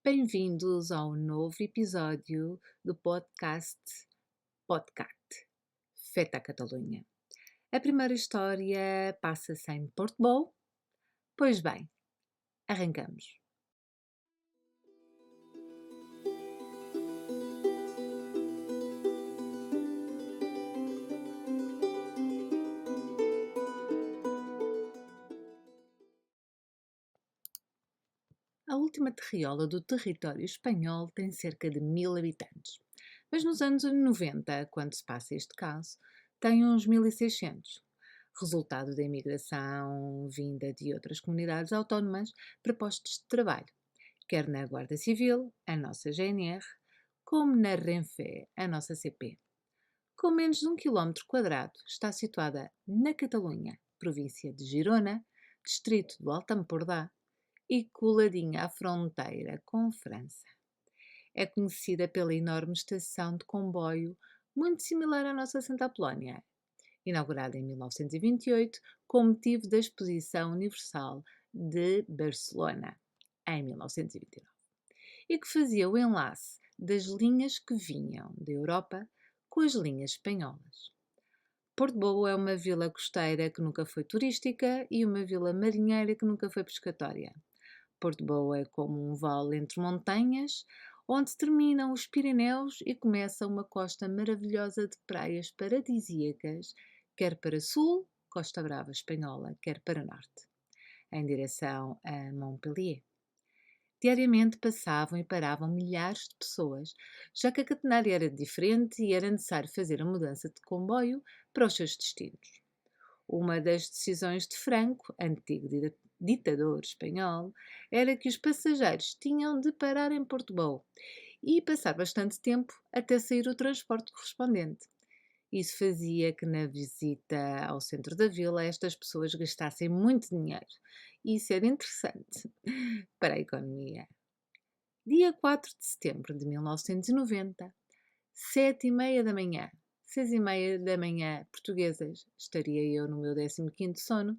Bem-vindos ao novo episódio do podcast Podcat, Feta Catalunha. A primeira história passa-se em Portbou. Pois bem, arrancamos. A última terriola do território espanhol tem cerca de 1000 habitantes, mas nos anos 90, quando se passa este caso, tem uns 1600, resultado da imigração vinda de outras comunidades autónomas para postos de trabalho, quer na Guarda Civil, a nossa GNR, como na Renfe, a nossa CP. Com menos de 1 km², está situada na Catalunha, província de Girona, distrito do Alto Empordà, e coladinha à fronteira com França. É conhecida pela enorme estação de comboio, muito similar à nossa Santa Apolónia, inaugurada em 1928 com motivo da Exposição Universal de Barcelona, em 1929, e que fazia o enlace das linhas que vinham da Europa com as linhas espanholas. Portbou é uma vila costeira que nunca foi turística e uma vila marinheira que nunca foi pescatória. Portbou é como um vale entre montanhas, onde terminam os Pirineus e começa uma costa maravilhosa de praias paradisíacas, quer para sul, Costa Brava espanhola, quer para norte, em direção a Montpellier. Diariamente passavam e paravam milhares de pessoas, já que a catenária era diferente e era necessário fazer a mudança de comboio para os seus destinos. Uma das decisões de Franco, antigo ditador espanhol, era que os passageiros tinham de parar em Portobão e passar bastante tempo até sair o transporte correspondente. Isso fazia que na visita ao centro da vila estas pessoas gastassem muito dinheiro. E isso era interessante para a economia. Dia 4 de setembro de 1990, 7h30 da manhã, 6h30 da manhã portuguesas, estaria eu no meu 15º sono,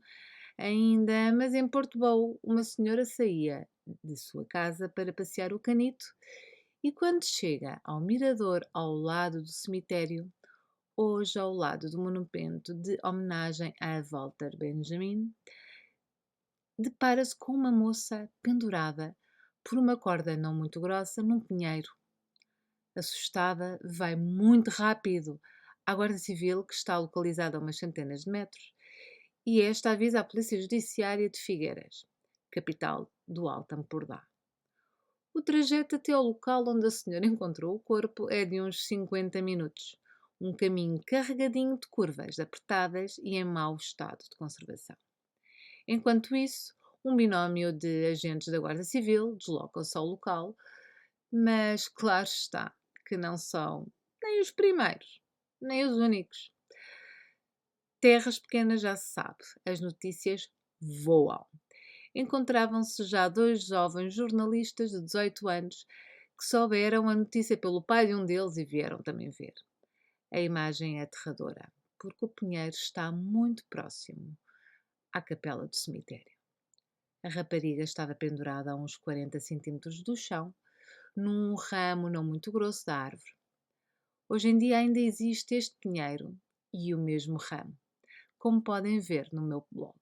ainda, mas em Portobão uma senhora saía de sua casa para passear o canito e quando chega ao mirador ao lado do cemitério, hoje ao lado do monumento de homenagem a Walter Benjamin, depara-se com uma moça pendurada por uma corda não muito grossa num pinheiro. Assustada, vai muito rápido à Guarda Civil, que está localizada a umas centenas de metros, e esta avisa a Polícia Judiciária de Figueiras, capital do Alto Empordà. O trajeto até ao local onde a senhora encontrou o corpo é de uns 50 minutos, um caminho carregadinho de curvas apertadas e em mau estado de conservação. Enquanto isso, um binómio de agentes da Guarda Civil desloca-se ao local, mas claro está que não são nem os primeiros, nem os únicos. Terras pequenas já se sabe, as notícias voam. Encontravam-se já dois jovens jornalistas de 18 anos que souberam a notícia pelo pai de um deles e vieram também ver. A imagem é aterradora, porque o pinheiro está muito próximo à capela do cemitério. A rapariga estava pendurada a uns 40 centímetros do chão, num ramo não muito grosso da árvore. Hoje em dia ainda existe este pinheiro e o mesmo ramo, como podem ver no meu blog.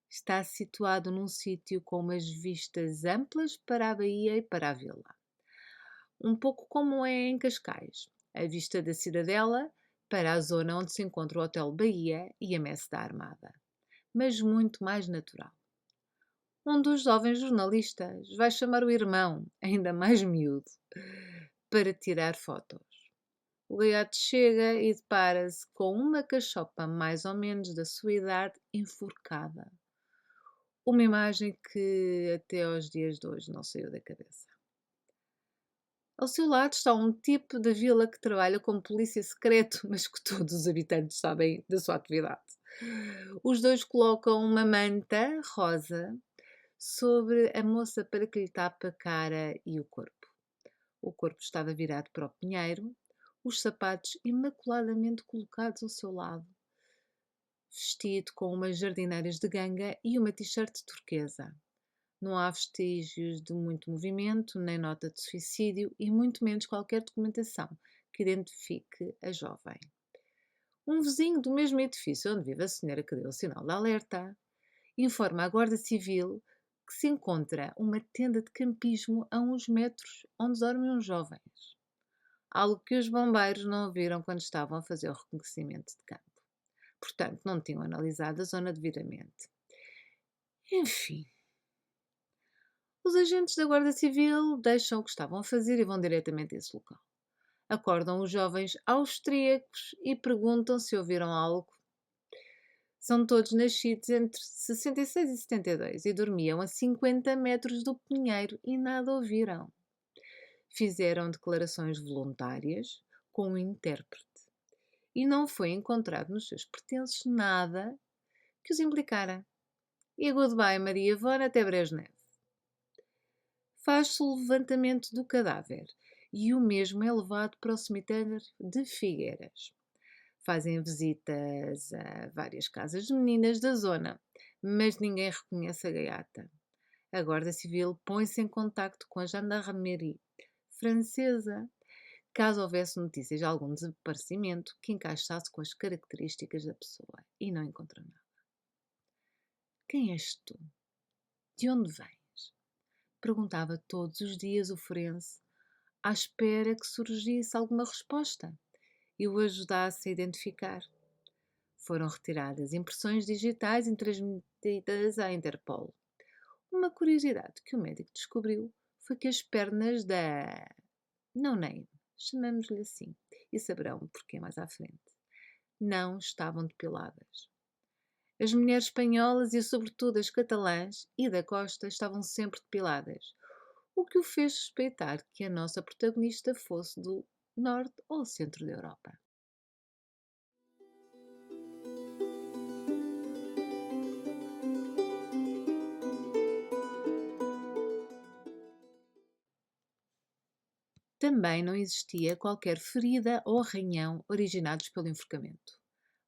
Está situado num sítio com umas vistas amplas para a baía e para a vila. Um pouco como é em Cascais, a vista da cidadela para a zona onde se encontra o Hotel Bahia e a Messe da Armada, mas muito mais natural. Um dos jovens jornalistas vai chamar o irmão, ainda mais miúdo, para tirar fotos. O gaiato chega e depara-se com uma cachopa mais ou menos da sua idade enforcada. Uma imagem que até aos dias de hoje não saiu da cabeça. Ao seu lado está um tipo da vila que trabalha como polícia secreto, mas que todos os habitantes sabem da sua atividade. Os dois colocam uma manta rosa sobre a moça para que lhe tape a cara e o corpo. O corpo estava virado para o pinheiro, os sapatos imaculadamente colocados ao seu lado, vestido com umas jardineiras de ganga e uma t-shirt turquesa. Não há vestígios de muito movimento, nem nota de suicídio e muito menos qualquer documentação que identifique a jovem. Um vizinho do mesmo edifício onde vive a senhora que deu o sinal de alerta informa a Guarda Civil que se encontra uma tenda de campismo a uns metros onde dormem uns jovens. Algo que os bombeiros não viram quando estavam a fazer o reconhecimento de campo. Portanto, não tinham analisado a zona devidamente. Enfim, os agentes da Guarda Civil deixam o que estavam a fazer e vão diretamente a esse local. Acordam os jovens austríacos e perguntam se ouviram algo. São todos nascidos entre 66 e 72 e dormiam a 50 metros do pinheiro e nada ouviram. Fizeram declarações voluntárias com um intérprete e não foi encontrado nos seus pertences nada que os implicara. E goodbye Maria Von até Brezhnev. Faz-se o levantamento do cadáver e o mesmo é levado para o cemitério de Figueiras. Fazem visitas a várias casas de meninas da zona, mas ninguém reconhece a gaiata. A Guarda Civil põe-se em contacto com a Gendarmerie francesa, caso houvesse notícias de algum desaparecimento que encaixasse com as características da pessoa, e não encontra nada. Quem és tu? De onde vens? Perguntava todos os dias o forense, à espera que surgisse alguma resposta e o ajudasse a identificar. Foram retiradas impressões digitais e transmitidas à Interpol. Uma curiosidade que o médico descobriu foi que as pernas da no-name, chamamos-lhe assim, e saberão porquê mais à frente, não estavam depiladas. As mulheres espanholas e, sobretudo, as catalãs e da costa estavam sempre depiladas, o que o fez suspeitar que a nossa protagonista fosse do norte ou centro da Europa. Também não existia qualquer ferida ou arranhão originados pelo enforcamento.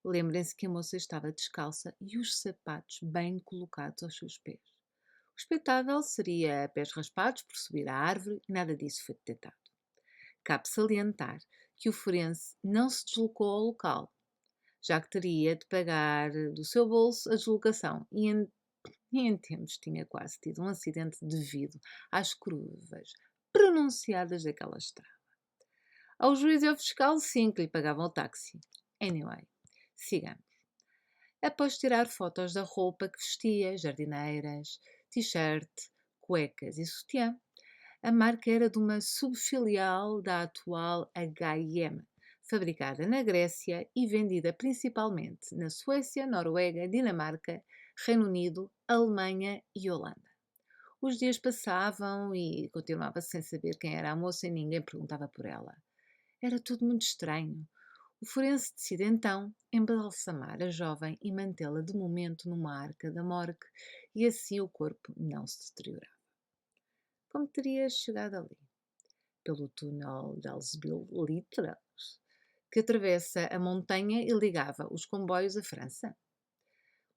Lembrem-se que a moça estava descalça e os sapatos bem colocados aos seus pés. O expectável seria pés raspados por subir à árvore e nada disso foi detectado. Cabe salientar que o forense não se deslocou ao local, já que teria de pagar do seu bolso a deslocação e em tempos tinha quase tido um acidente devido às curvas pronunciadas daquela estrada. Ao juiz e ao fiscal, sim, que lhe pagavam o táxi. Anyway, sigamos. Após tirar fotos da roupa que vestia, jardineiras, t-shirt, cuecas e sutiã, a marca era de uma subfilial da atual H&M, fabricada na Grécia e vendida principalmente na Suécia, Noruega, Dinamarca, Reino Unido, Alemanha e Holanda. Os dias passavam e continuava sem saber quem era a moça e ninguém perguntava por ela. Era tudo muito estranho. O forense decide então embalsamar a jovem e mantê-la de momento numa arca da morgue e assim o corpo não se deteriorava. Como teria chegado ali? Pelo túnel dels Litres, que atravessa a montanha e ligava os comboios à França?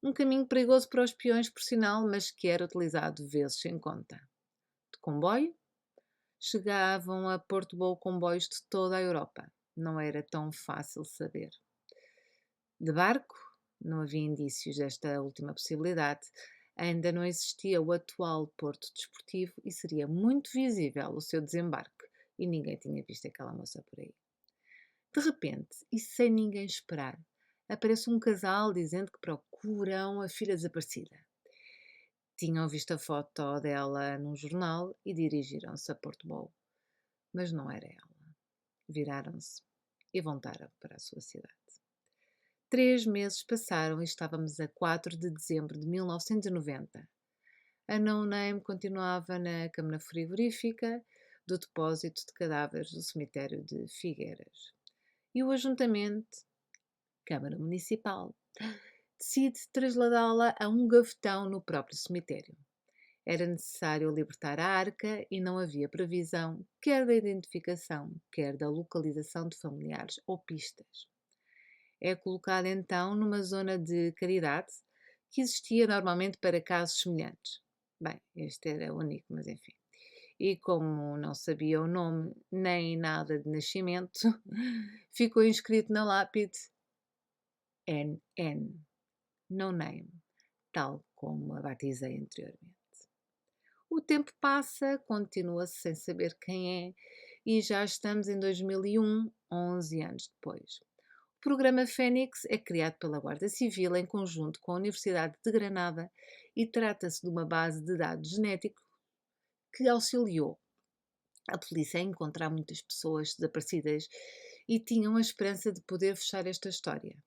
Um caminho perigoso para os peões, por sinal, mas que era utilizado vezes sem conta. De comboio? Chegavam a Porto Bom comboios de toda a Europa. Não era tão fácil saber. De barco? Não havia indícios desta última possibilidade. Ainda não existia o atual porto desportivo e seria muito visível o seu desembarque, e ninguém tinha visto aquela moça por aí. De repente, e sem ninguém esperar, aparece um casal dizendo que procuram a filha desaparecida. Tinham visto a foto dela num jornal e dirigiram-se a Porto Bom. Mas não era ela. Viraram-se e voltaram para a sua cidade. 3 meses passaram e estávamos a 4 de dezembro de 1990. A No Name continuava na câmara frigorífica do depósito de cadáveres do cemitério de Figueiras. E o ajuntamento, Câmara Municipal, decide trasladá-la a um gavetão no próprio cemitério. Era necessário libertar a arca e não havia previsão quer da identificação, quer da localização de familiares ou pistas. É colocada então numa zona de caridade que existia normalmente para casos semelhantes. Bem, este era único, mas enfim. E como não sabia o nome nem nada de nascimento, ficou inscrito na lápide NN, no name, tal como a batizei anteriormente. O tempo passa, continua-se sem saber quem é, e já estamos em 2001, 11 anos depois. O programa Fênix é criado pela Guarda Civil em conjunto com a Universidade de Granada e trata-se de uma base de dados genéticos que auxiliou a polícia a encontrar muitas pessoas desaparecidas e tinham a esperança de poder fechar esta história.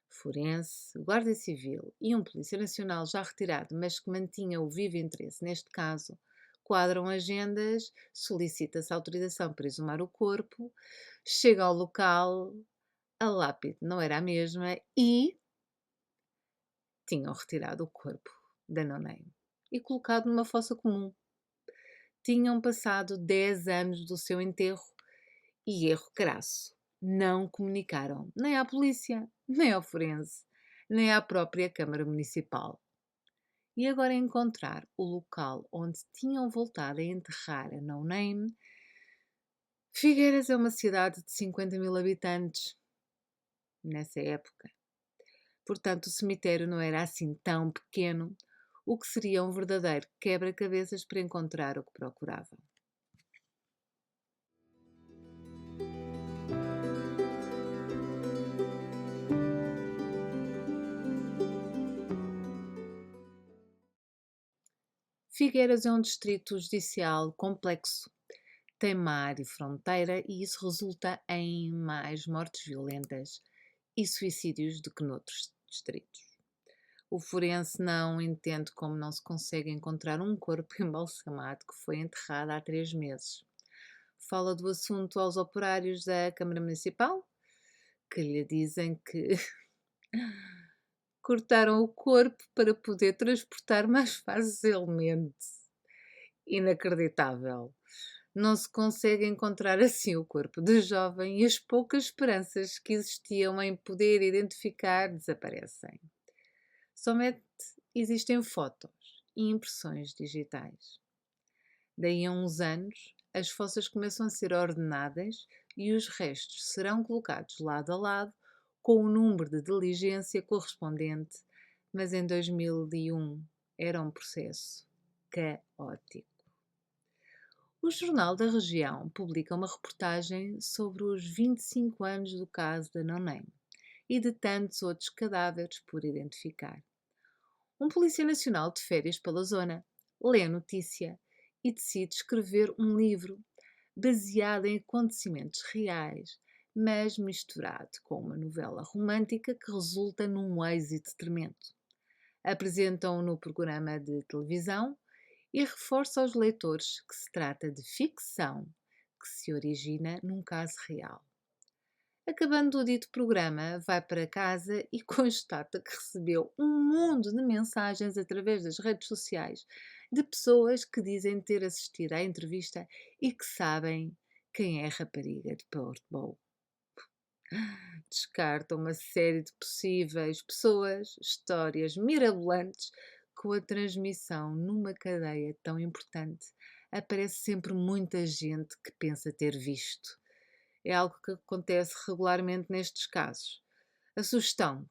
Forense, Guarda Civil e um Polícia Nacional já retirado, mas que mantinha o vivo interesse neste caso, quadram agendas, solicita-se autorização para exumar o corpo, chega ao local, a lápide não era a mesma e tinham retirado o corpo da No-Name e colocado numa fossa comum. Tinham passado 10 anos do seu enterro e erro crasso. Não comunicaram nem à polícia, nem ao forense, nem à própria Câmara Municipal. E agora encontrar o local onde tinham voltado a enterrar a No Name. Figueiras é uma cidade de 50 mil habitantes nessa época. Portanto, o cemitério não era assim tão pequeno, o que seria um verdadeiro quebra-cabeças para encontrar o que procuravam. Figueiras é um distrito judicial complexo, tem mar e fronteira e isso resulta em mais mortes violentas e suicídios do que noutros distritos. O forense não entende como não se consegue encontrar um corpo embalsamado que foi enterrado há 3 meses. Fala do assunto aos operários da Câmara Municipal, que lhe dizem que cortaram o corpo para poder transportar mais facilmente. Inacreditável. Não se consegue encontrar assim o corpo do jovem e as poucas esperanças que existiam em poder identificar desaparecem. Somente existem fotos e impressões digitais. Daí a uns anos, as fossas começam a ser ordenadas e os restos serão colocados lado a lado com o número de diligência correspondente, mas em 2001 era um processo caótico. O Jornal da Região publica uma reportagem sobre os 25 anos do caso da No Name e de tantos outros cadáveres por identificar. Um polícia nacional de férias pela zona lê a notícia e decide escrever um livro baseado em acontecimentos reais, mas misturado com uma novela romântica que resulta num êxito tremendo. Apresentam-o no programa de televisão e reforça aos leitores que se trata de ficção que se origina num caso real. Acabando o dito programa, vai para casa e constata que recebeu um mundo de mensagens através das redes sociais de pessoas que dizem ter assistido à entrevista e que sabem quem é a rapariga de Portbou. Descarta uma série de possíveis pessoas, histórias mirabolantes. Com a transmissão numa cadeia tão importante, aparece sempre muita gente que pensa ter visto. É algo que acontece regularmente nestes casos. A sugestão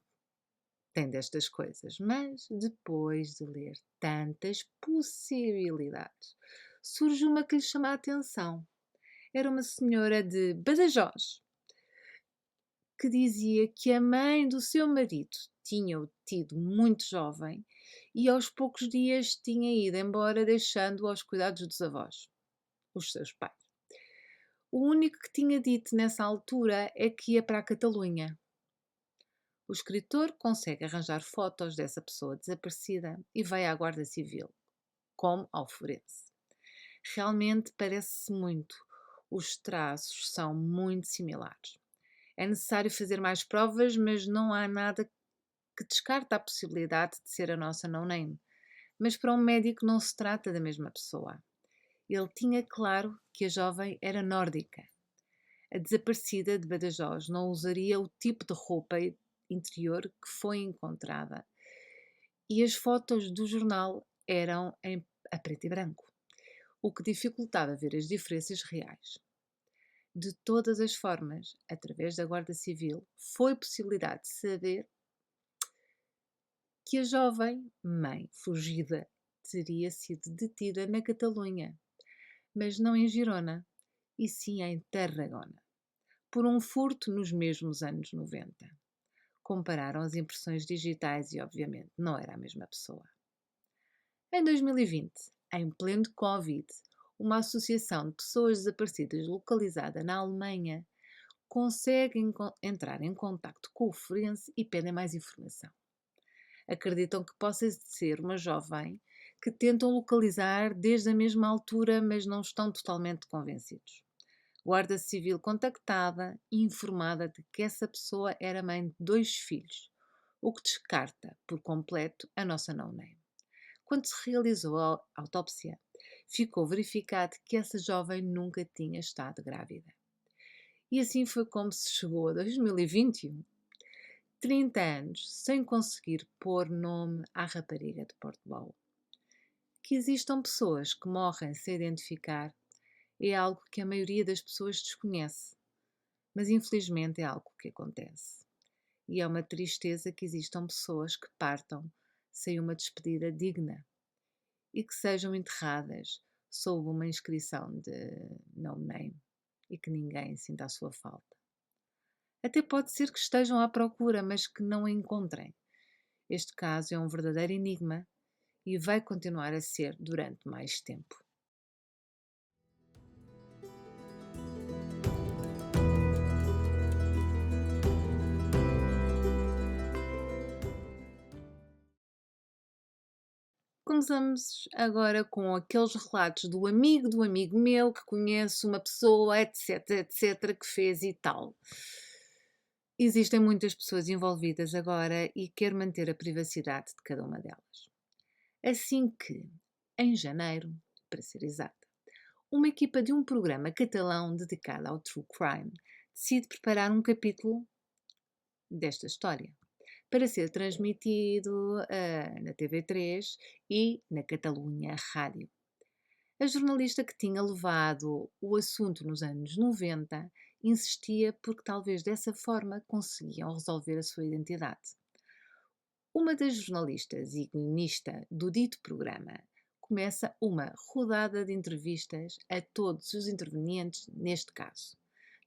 tem destas coisas, mas depois de ler tantas possibilidades, surge uma que lhe chama a atenção. Era uma senhora de Badajoz que dizia que a mãe do seu marido tinha-o tido muito jovem e aos poucos dias tinha ido embora deixando-o aos cuidados dos avós, os seus pais. O único que tinha dito nessa altura é que ia para a Catalunha. O escritor consegue arranjar fotos dessa pessoa desaparecida e vai à Guarda Civil, como ao forense. Realmente parece-se muito. Os traços são muito similares. É necessário fazer mais provas, mas não há nada que descarta a possibilidade de ser a nossa no-name. Mas para um médico não se trata da mesma pessoa. Ele tinha claro que a jovem era nórdica. A desaparecida de Badajoz não usaria o tipo de roupa interior que foi encontrada. E as fotos do jornal a preto e branco, o que dificultava ver as diferenças reais. De todas as formas, através da Guarda Civil, foi possibilidade de saber que a jovem mãe fugida teria sido detida na Catalunha, mas não em Girona, e sim em Tarragona, por um furto nos mesmos anos 90. Compararam as impressões digitais e, obviamente, não era a mesma pessoa. Em 2020, em pleno Covid, uma associação de pessoas desaparecidas localizada na Alemanha consegue entrar em contacto com o forense e pedem mais informação. Acreditam que possa ser uma jovem que tentam localizar desde a mesma altura, mas não estão totalmente convencidos. Guarda Civil contactada e informada de que essa pessoa era mãe de 2 filhos, o que descarta por completo a nossa no-name. Quando se realizou a autópsia, ficou verificado que essa jovem nunca tinha estado grávida. E assim foi como se chegou a 2021, 30 anos sem conseguir pôr nome à rapariga de Portobão. Que existam pessoas que morrem sem identificar é algo que a maioria das pessoas desconhece, mas infelizmente é algo que acontece. E é uma tristeza que existam pessoas que partam sem uma despedida digna e que sejam enterradas sob uma inscrição de no name e que ninguém sinta a sua falta. Até pode ser que estejam à procura, mas que não a encontrem. Este caso é um verdadeiro enigma e vai continuar a ser durante mais tempo. Começamos agora com aqueles relatos do amigo meu que conhece uma pessoa, etc, etc, que fez e tal. Existem muitas pessoas envolvidas agora e quero manter a privacidade de cada uma delas. Assim que, em janeiro, para ser exata, uma equipa de um programa catalão dedicado ao true crime decide preparar um capítulo desta história para ser transmitido na TV3 e na Catalunha Rádio. A jornalista que tinha levado o assunto nos anos 90 insistia porque talvez dessa forma conseguiam resolver a sua identidade. Uma das jornalistas e guionista do dito programa começa uma rodada de entrevistas a todos os intervenientes neste caso,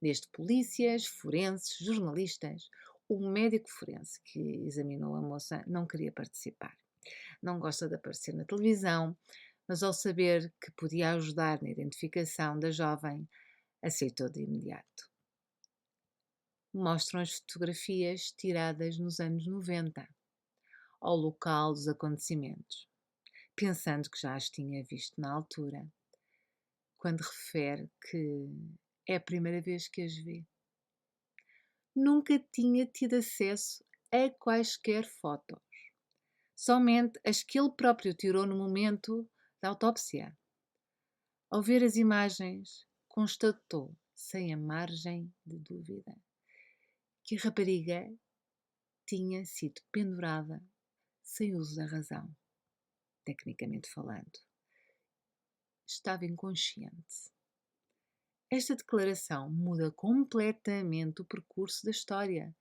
desde polícias, forenses, jornalistas. O médico forense que examinou a moça não queria participar. Não gosta de aparecer na televisão, mas ao saber que podia ajudar na identificação da jovem, aceitou de imediato. Mostram as fotografias tiradas nos anos 90, ao local dos acontecimentos, pensando que já as tinha visto na altura, quando refere que é a primeira vez que as vê. Nunca tinha tido acesso a quaisquer fotos, somente as que ele próprio tirou no momento da autópsia. Ao ver as imagens, constatou, sem a margem de dúvida, que a rapariga tinha sido pendurada sem uso da razão, tecnicamente falando. Estava inconsciente. Esta declaração muda completamente o percurso da história.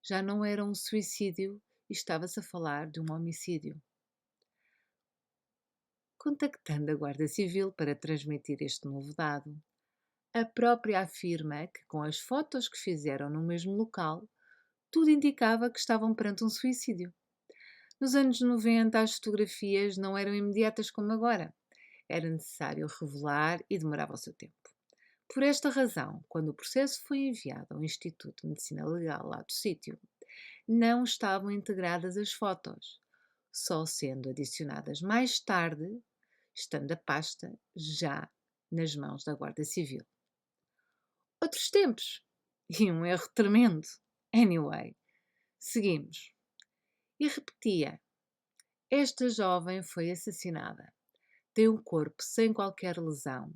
Já não era um suicídio e estava-se a falar de um homicídio. Contactando a Guarda Civil para transmitir este novo dado, a própria afirma que, com as fotos que fizeram no mesmo local, tudo indicava que estavam perante um suicídio. Nos anos 90, as fotografias não eram imediatas como agora. Era necessário revelar e demorava o seu tempo. Por esta razão, quando o processo foi enviado ao Instituto de Medicina Legal lá do sítio, não estavam integradas as fotos, só sendo adicionadas mais tarde, estando a pasta já nas mãos da Guarda Civil. Outros tempos. E um erro tremendo. Anyway, seguimos. E repetia. Esta jovem foi assassinada. Tem um corpo sem qualquer lesão,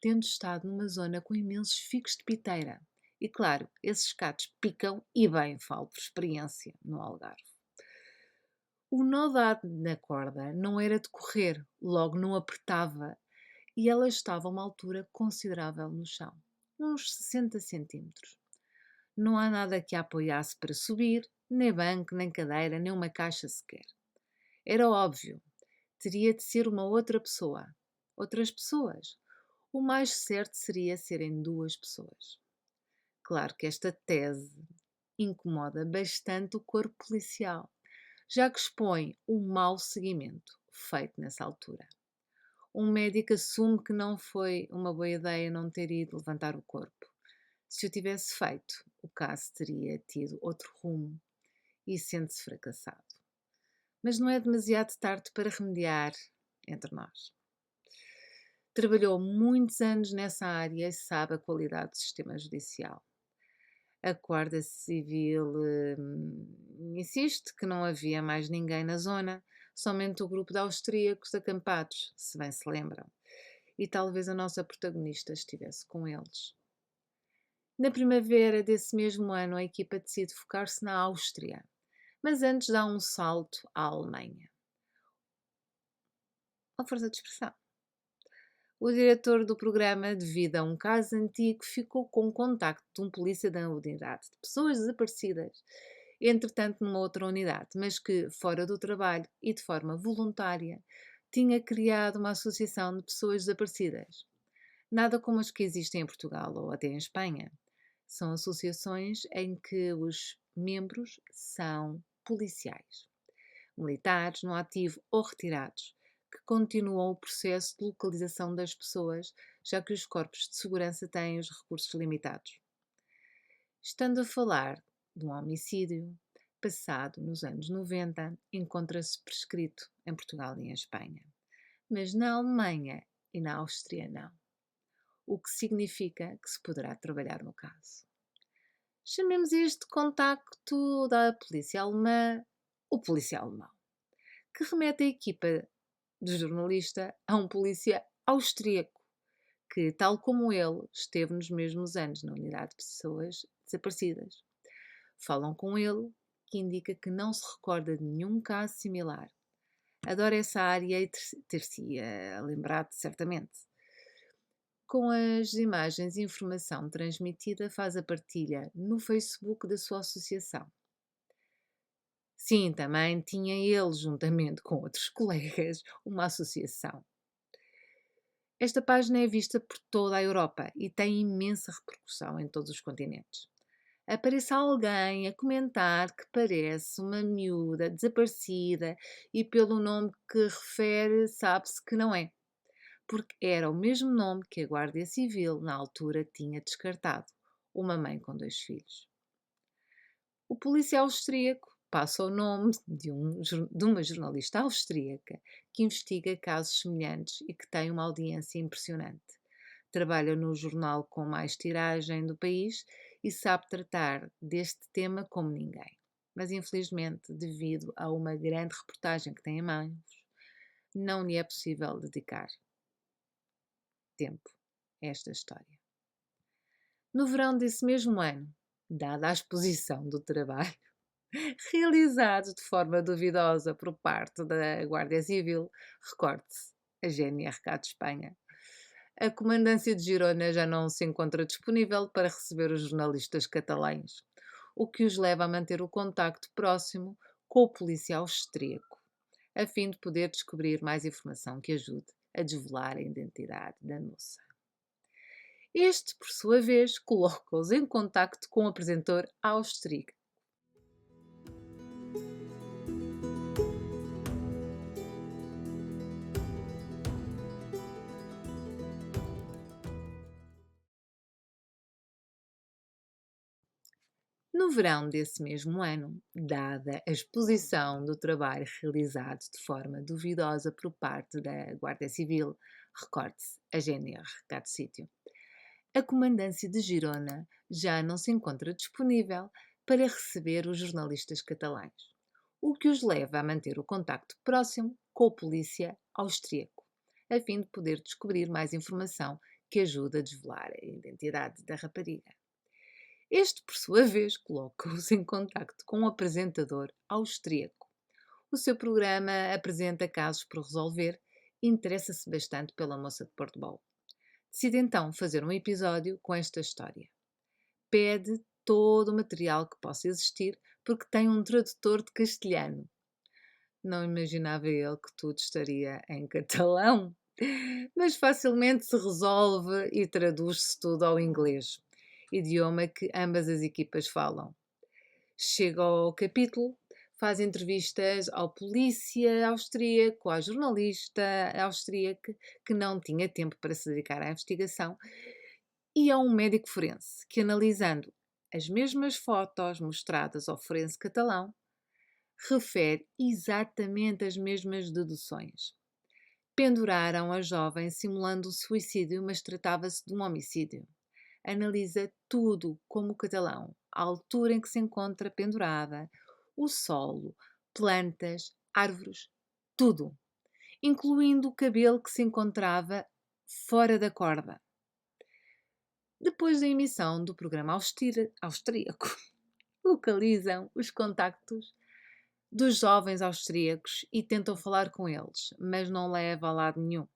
tendo estado numa zona com imensos ficos de piteira. E claro, esses catos picam e bem, falo por experiência, no Algarve. O nó dado na corda não era de correr, logo não apertava e ela estava a uma altura considerável no chão, uns 60 centímetros. Não há nada que a apoiasse para subir, nem banco, nem cadeira, nem uma caixa sequer. Era óbvio, teria de ser uma outra pessoa. Outras pessoas. O mais certo seria serem duas pessoas. Claro que esta tese incomoda bastante o corpo policial, já que expõe um mau seguimento feito nessa altura. Um médico assume que não foi uma boa ideia não ter ido levantar o corpo. Se o tivesse feito, o caso teria tido outro rumo e sente-se fracassado. Mas não é demasiado tarde para remediar entre nós. Trabalhou muitos anos nessa área e sabe a qualidade do sistema judicial. A Guarda Civil insiste que não havia mais ninguém na zona, somente o grupo de austríacos acampados, se bem se lembram. E talvez a nossa protagonista estivesse com eles. Na primavera desse mesmo ano, a equipa decide focar-se na Áustria, mas antes dá um salto à Alemanha. A força de expressão. O diretor do programa, devido a um caso antigo, ficou com o contacto de um polícia da unidade de pessoas desaparecidas, entretanto numa outra unidade, mas que, fora do trabalho e de forma voluntária, tinha criado uma associação de pessoas desaparecidas. Nada como as que existem em Portugal ou até em Espanha. São associações em que os membros são policiais, militares no ativo ou retirados, que continuam o processo de localização das pessoas, já que os corpos de segurança têm os recursos limitados. Estando a falar de um homicídio passado nos anos 90, encontra-se prescrito em Portugal e em Espanha, mas na Alemanha e na Áustria não, o que significa que se poderá trabalhar no caso. Chamemos este contacto da polícia alemã o polícia alemão, que remete a equipa do jornalista a um polícia austríaco, que, tal como ele, esteve nos mesmos anos na unidade de pessoas desaparecidas. Falam com ele, que indica que não se recorda de nenhum caso similar. Adora essa área e ter-se lembrado certamente. Com as imagens e informação transmitida, faz a partilha no Facebook da sua associação. Sim, também tinha ele, juntamente com outros colegas, uma associação. Esta página é vista por toda a Europa e tem imensa repercussão em todos os continentes. Aparece alguém a comentar que parece uma miúda desaparecida e pelo nome que refere sabe-se que não é, porque era o mesmo nome que a Guarda Civil na altura tinha descartado, uma mãe com 2 filhos. O polícia austríaco passa o nome de uma jornalista austríaca que investiga casos semelhantes e que tem uma audiência impressionante. Trabalha no jornal com mais tiragem do país e sabe tratar deste tema como ninguém. Mas, infelizmente, devido a uma grande reportagem que tem em mãos, não lhe é possível dedicar tempo a esta história. No verão desse mesmo ano, dada a exposição do trabalho realizado de forma duvidosa por parte da Guarda Civil, recorde-se, a GNRK de Espanha. A Comandância de Girona já não se encontra disponível para receber os jornalistas catalães, o que os leva a manter o contacto próximo com o polícia austríaco, a fim de poder descobrir mais informação que ajude a desvelar a identidade da moça. Este, por sua vez, coloca-os em contacto com o apresentador austríaco. No verão desse mesmo ano, dada a exposição do trabalho realizado de forma duvidosa por parte da Guarda Civil, recorde-se, a GNR, cada sítio, a Comandância de Girona já não se encontra disponível para receber os jornalistas catalães, o que os leva a manter o contacto próximo com a polícia austríaco, a fim de poder descobrir mais informação que ajude a desvelar a identidade da rapariga. Este, por sua vez, coloca-os em contacto com um apresentador austríaco, O seu programa apresenta casos por resolver e interessa-se bastante pela moça de Portobão. Decide então fazer um episódio com esta história. Pede todo o material que possa existir porque tem um tradutor de castelhano. Não imaginava ele que tudo estaria em catalão, mas facilmente se resolve e traduz-se tudo ao inglês, idioma que ambas as equipas falam. Chega ao capítulo, faz entrevistas ao polícia austríaco, à jornalista austríaca que não tinha tempo para se dedicar à investigação e a um médico forense que, analisando as mesmas fotos mostradas ao forense catalão, refere exatamente as mesmas deduções. Penduraram a jovem simulando o suicídio, mas tratava-se de um homicídio. Analisa tudo como o catalão, a altura em que se encontra pendurada, o solo, plantas, árvores, tudo, incluindo o cabelo que se encontrava fora da corda. Depois da emissão do programa austríaco, localizam os contactos dos jovens austríacos e tentam falar com eles, mas não leva a lado nenhum.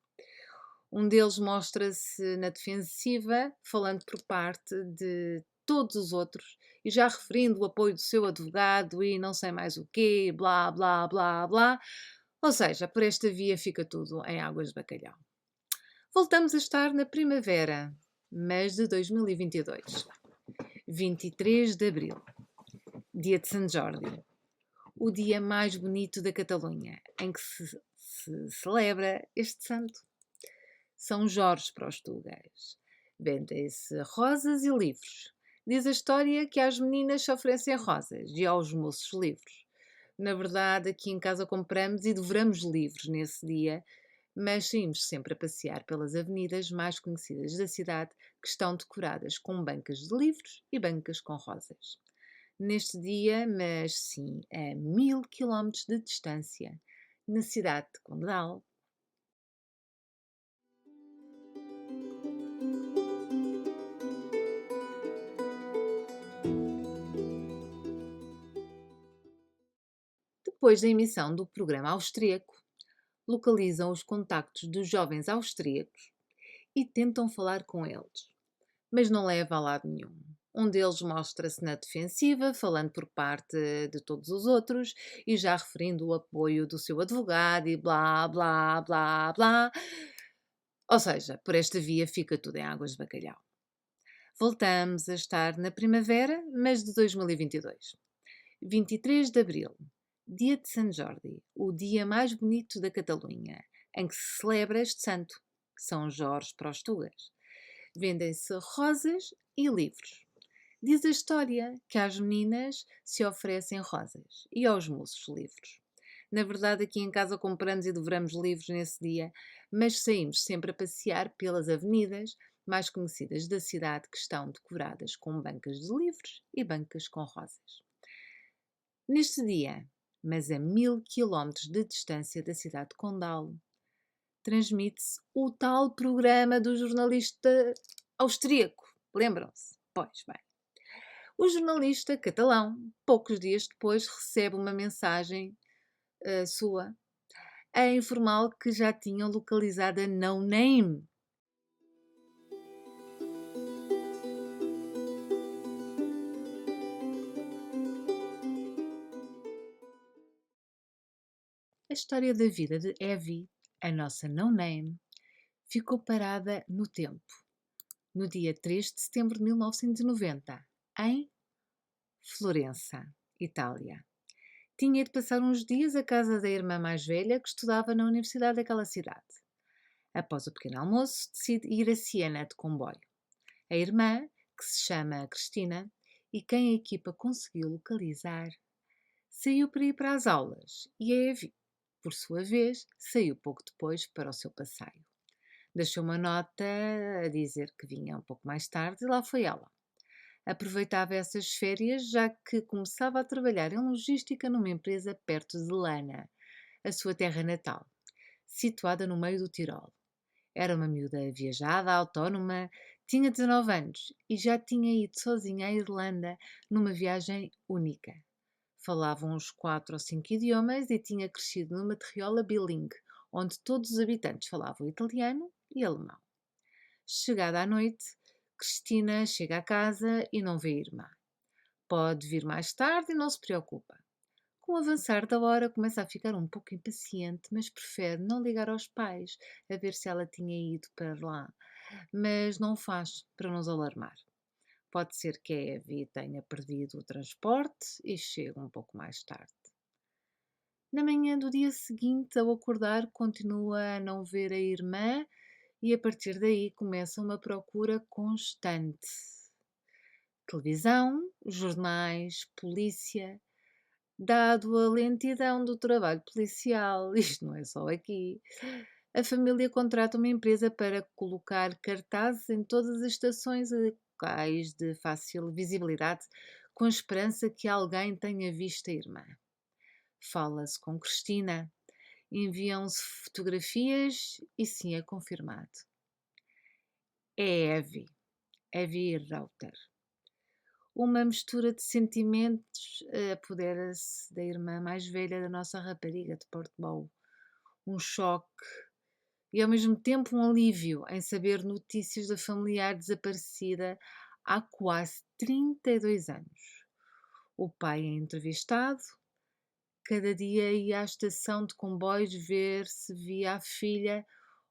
Um deles mostra-se na defensiva, falando por parte de todos os outros e já referindo o apoio do seu advogado e não sei mais o quê, blá, blá, blá, blá. Ou seja, por esta via fica tudo em águas de bacalhau. Voltamos a estar na primavera, mas de 2022. 23 de abril, dia de Sant Jordi, o dia mais bonito da Catalunha, em que se celebra este santo. São Jorge para os tugas. Vendem-se rosas e livros. Diz a história que às meninas se oferecem rosas e aos moços livros. Na verdade, aqui em casa compramos e devoramos livros nesse dia, mas saímos sempre a passear pelas avenidas mais conhecidas da cidade, que estão decoradas com bancas de livros e bancas com rosas. Neste dia, mas sim a 1000 quilómetros de distância, na cidade de Condal, depois da emissão do programa austríaco, localizam os contactos dos jovens austríacos e tentam falar com eles, mas não leva a lado nenhum. Um deles mostra-se na defensiva, falando por parte de todos os outros e já referindo o apoio do seu advogado e blá, blá, blá, blá. Ou seja, por esta via fica tudo em águas de bacalhau. Voltamos a estar na primavera, mas de 2022. 23 de abril, dia de Sant Jordi, o dia mais bonito da Catalunha, em que se celebra este santo, São Jorge para os tugas. Vendem-se rosas e livros. Diz a história que às meninas se oferecem rosas e aos moços livros. Na verdade, aqui em casa compramos e devoramos livros nesse dia, mas saímos sempre a passear pelas avenidas mais conhecidas da cidade que estão decoradas com bancas de livros e bancas com rosas. Neste dia, mas a 1000 quilómetros de distância da cidade de Condal, transmite-se o tal programa do jornalista austríaco. Lembram-se? Pois bem. O jornalista catalão, poucos dias depois, recebe uma mensagem sua a informá-lo que já tinham localizado a No Name. A história da vida de Evie, a nossa No Name, ficou parada no tempo, no dia 3 de setembro de 1990, em Florença, Itália. Tinha de passar uns dias à casa da irmã mais velha que estudava na universidade daquela cidade. Após o pequeno almoço, decide ir a Siena de comboio. A irmã, que se chama Cristina, e quem a equipa conseguiu localizar, saiu para ir para as aulas e a Evie, por sua vez, saiu pouco depois para o seu passeio. Deixou uma nota a dizer que vinha um pouco mais tarde e lá foi ela. Aproveitava essas férias, já que começava a trabalhar em logística numa empresa perto de Lana, a sua terra natal, situada no meio do Tirol. Era uma miúda viajada, autónoma, tinha 19 anos e já tinha ido sozinha à Irlanda numa viagem única. Falava uns 4 ou 5 idiomas e tinha crescido numa terriola bilingue, onde todos os habitantes falavam italiano e alemão. Chegada a noite, Cristina chega a casa e não vê a irmã. Pode vir mais tarde e não se preocupa. Com o avançar da hora, começa a ficar um pouco impaciente, mas prefere não ligar aos pais a ver se ela tinha ido para lá. Mas não o faz para nos alarmar. Pode ser que a Evie tenha perdido o transporte e chegue um pouco mais tarde. Na manhã do dia seguinte, ao acordar, continua a não ver a irmã e a partir daí começa uma procura constante. Televisão, jornais, polícia. Dado a lentidão do trabalho policial, isto não é só aqui, a família contrata uma empresa para colocar cartazes em todas as estações e locais de fácil visibilidade, com a esperança que alguém tenha visto a irmã. Fala-se com Cristina, enviam-se fotografias e sim é confirmado. É Evie Rauter. Uma mistura de sentimentos apodera-se da irmã mais velha da nossa rapariga de Portbou. Um choque e ao mesmo tempo um alívio em saber notícias da familiar desaparecida há quase 32 anos. O pai é entrevistado, cada dia ia à estação de comboios ver se via a filha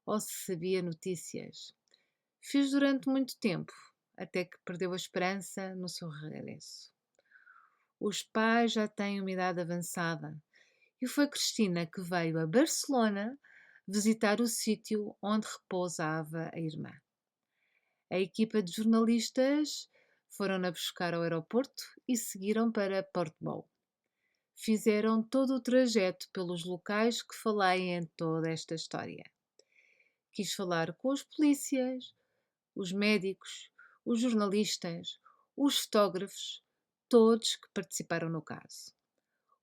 ou se sabia notícias. Fez durante muito tempo, até que perdeu a esperança no seu regresso. Os pais já têm uma idade avançada e foi Cristina que veio a Barcelona visitar o sítio onde repousava a irmã. A equipa de jornalistas foram-na buscar ao aeroporto e seguiram para Portbou. Fizeram todo o trajeto pelos locais que falei em toda esta história. Quis falar com os polícias, os médicos, os jornalistas, os fotógrafos, todos que participaram no caso.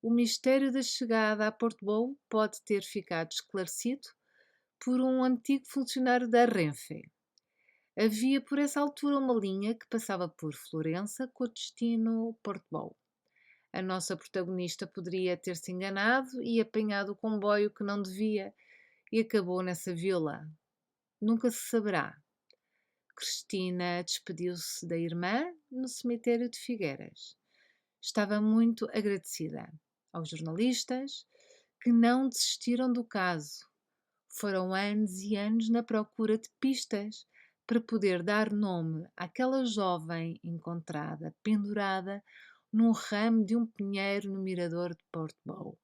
O mistério da chegada a Portbou pode ter ficado esclarecido por um antigo funcionário da Renfe. Havia por essa altura uma linha que passava por Florença com o destino Portbou. A nossa protagonista poderia ter-se enganado e apanhado o comboio que não devia e acabou nessa vila. Nunca se saberá. Cristina despediu-se da irmã no cemitério de Figueiras. Estava muito agradecida aos jornalistas que não desistiram do caso. Foram anos e anos na procura de pistas para poder dar nome àquela jovem encontrada pendurada num ramo de um pinheiro no mirador de Portbou.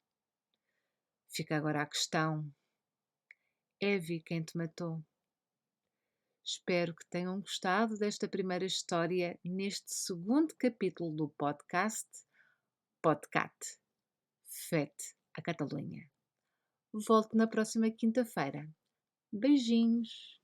Fica agora a questão: Evie quem te matou? Espero que tenham gostado desta primeira história neste segundo capítulo do podcast Podcat, Fete a Catalunha. Volto na próxima quinta-feira. Beijinhos!